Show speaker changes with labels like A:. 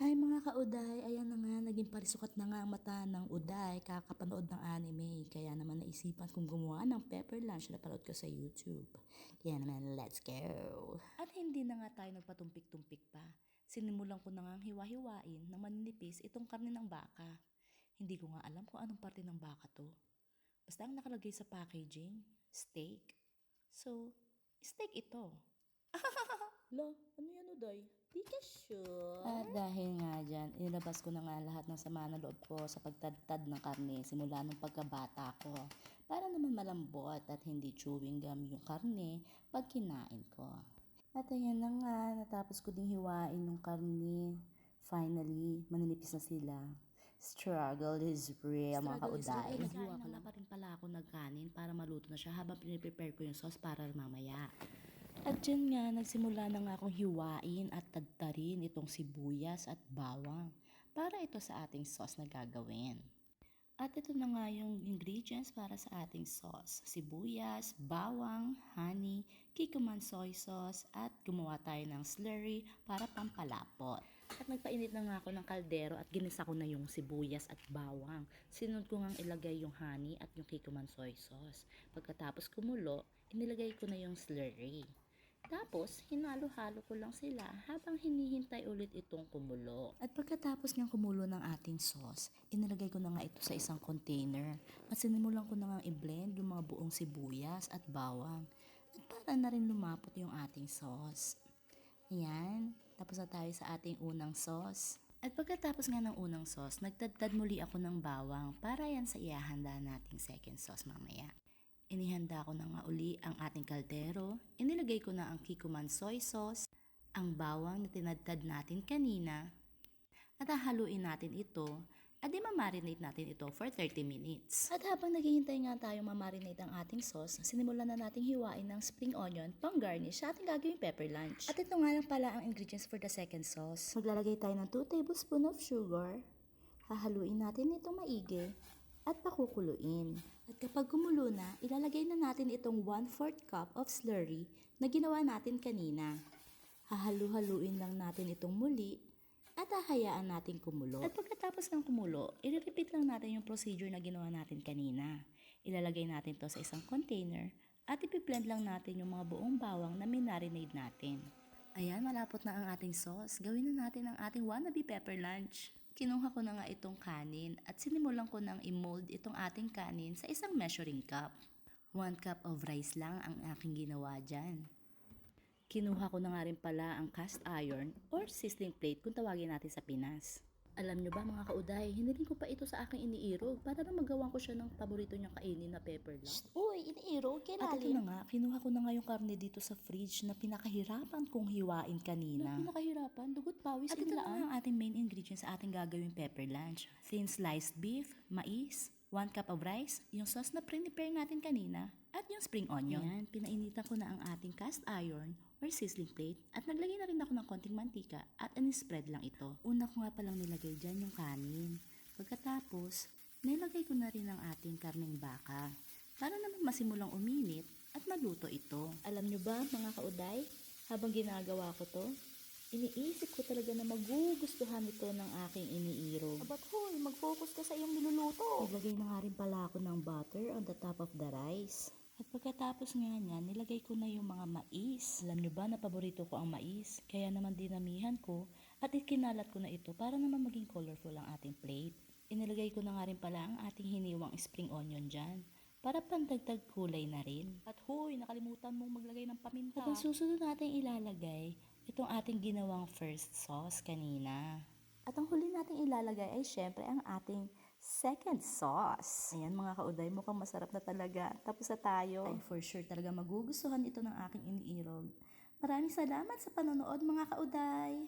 A: Hi mga ka-uday, ayan na nga, naging parisukat na nga ang mata ng uday kakapanood ng anime. Kaya naman naisipan kong gumawa ng pepper lunch na napanood ko sa YouTube. Kaya naman, let's go! At hindi na nga tayo nagpatumpik-tumpik pa. Sinimulan ko na nga hiwa-hiwain na maninipis itong karne ng baka. Hindi ko nga alam kung anong parte ng baka to. Basta ang nakalagay sa packaging, steak. So, steak ito. Lo, ano yan uday? Di ka sure? At dahil nga dyan, inilabas ko na nga lahat ng sama na loob ko sa pagtadtad ng karne simula nung pagkabata ko. Para naman malambot at hindi chewing gum yung karne pag kinain ko. At ayan na nga, natapos ko ding hiwain yung karne. Finally, maninipis na sila. Struggle is real, mga kauday. Naghiwa ka lang pa rin pala ako nagkanin para maluto na siya habang piniprepare ko yung sauce para mamaya. At dyan nga, nagsimula na nga akong hiwain at tadtarin itong sibuyas at bawang para ito sa ating sauce na gagawin. At ito na nga yung ingredients para sa ating sauce. Sibuyas, bawang, honey, kikkoman soy sauce at gumawa tayo ng slurry para pampalapot. At nagpainit na nga ako ng kaldero at ginisa ko na yung sibuyas at bawang. Sinunod ko nga ilagay yung honey at yung kikkoman soy sauce. Pagkatapos kumulo, inilagay ko na yung slurry. Tapos, hinalo-halo ko lang sila habang hinihintay ulit itong kumulo. At pagkatapos ng kumulo ng ating sauce, inilagay ko na nga ito sa isang container. At sinimulan ko na nga i-blend yung mga buong sibuyas at bawang. At para na rin lumapot yung ating sauce. Ayan, tapos na tayo sa ating unang sauce. At pagkatapos nga ng unang sauce, nagtadtad muli ako ng bawang para yan sa ihahanda nating second sauce mamaya. Inihanda ko na nga uli ang ating kaldero, inilagay ko na ang kikkoman soy sauce, ang bawang na tinadtad natin kanina, at hahaluin natin ito at mamarinate natin ito for 30 minutes. At habang naghihintay nga tayong mamarinate ang ating sauce, sinimulan na nating hiwain ng spring onion pang garnish sa ating gagawing pepper lunch. At ito nga lang pala ang ingredients for the second sauce. Maglalagay tayo ng 2 tablespoons of sugar, hahaluin natin itong maigi, at pakukuluin. At kapag kumulo na, ilalagay na natin itong 1/4 cup of slurry na ginawa natin kanina. Hahalu-haluin lang natin itong muli at hahayaan natin kumulo. At pagkatapos ng kumulo, i-repeat lang natin yung procedure na ginawa natin kanina. Ilalagay natin to sa isang container at ipi-blend lang natin yung mga buong bawang na minarinade natin. Ayan, malapot na ang ating sauce. Gawin na natin ang ating wannabe pepper lunch. Kinuha ko na nga itong kanin at sinimulan ko nang i-mold itong ating kanin sa isang measuring cup. 1 cup of rice lang ang aking ginawa dyan. Kinuha ko na nga rin pala ang cast iron or sizzling plate kung tawagin natin sa Pinas. Alam nyo ba mga kauday, hiniling ko pa ito sa aking iniirog para na magawa ko siya ng paborito niyang kainin na pepper lunch.
B: Uy, iniirog, kailalim.
A: At ito na nga, kinuha ko na nga yung karne dito sa fridge na pinakahirapan kong hiwain kanina.
B: Pinakahirapan, dugot pawis.
A: At ito na nga ang ating main ingredients sa ating gagawing pepper lunch. Thin sliced beef, mais, 1 cup of rice, yung sauce na prepare natin kanina, at yung spring onion. Ayan, pinainitan ko na ang ating cast iron or sizzling plate at naglagay na rin ako ng konting mantika at spread lang ito. Una ko nga palang nilagay dyan yung kanin. Pagkatapos, nilagay ko na rin ang ating karneng baka para naman masimulang uminit at maluto ito.
B: Alam nyo ba mga kauday, habang ginagawa ko to, iniisip ko talaga na magugustuhan ito ng aking iniirog.
A: Abat hoy, mag-focus ka sa iyong niluluto. Naglagay na nga rin pala ako ng butter on the top of the rice. At pagkatapos nga niya, nilagay ko na yung mga mais. Alam nyo ba na paborito ko ang mais? Kaya naman dinamihan ko at ikinalat ko na ito para naman maging colorful ang ating plate. Inilagay ko na nga rin pala ang ating hiniwang spring onion dyan para pandagdag kulay na rin.
B: At huy, nakalimutan mong maglagay ng paminta.
A: At ang susunod natin ilalagay, itong ating ginawang first sauce kanina. At ang huli natin ilalagay ay syempre ang ating second sauce. Ayan mga kauday, mukhang masarap na talaga. Tapos na tayo. Ay for sure talaga magugustuhan ito ng aking iniirog. Maraming salamat sa panonood mga kauday.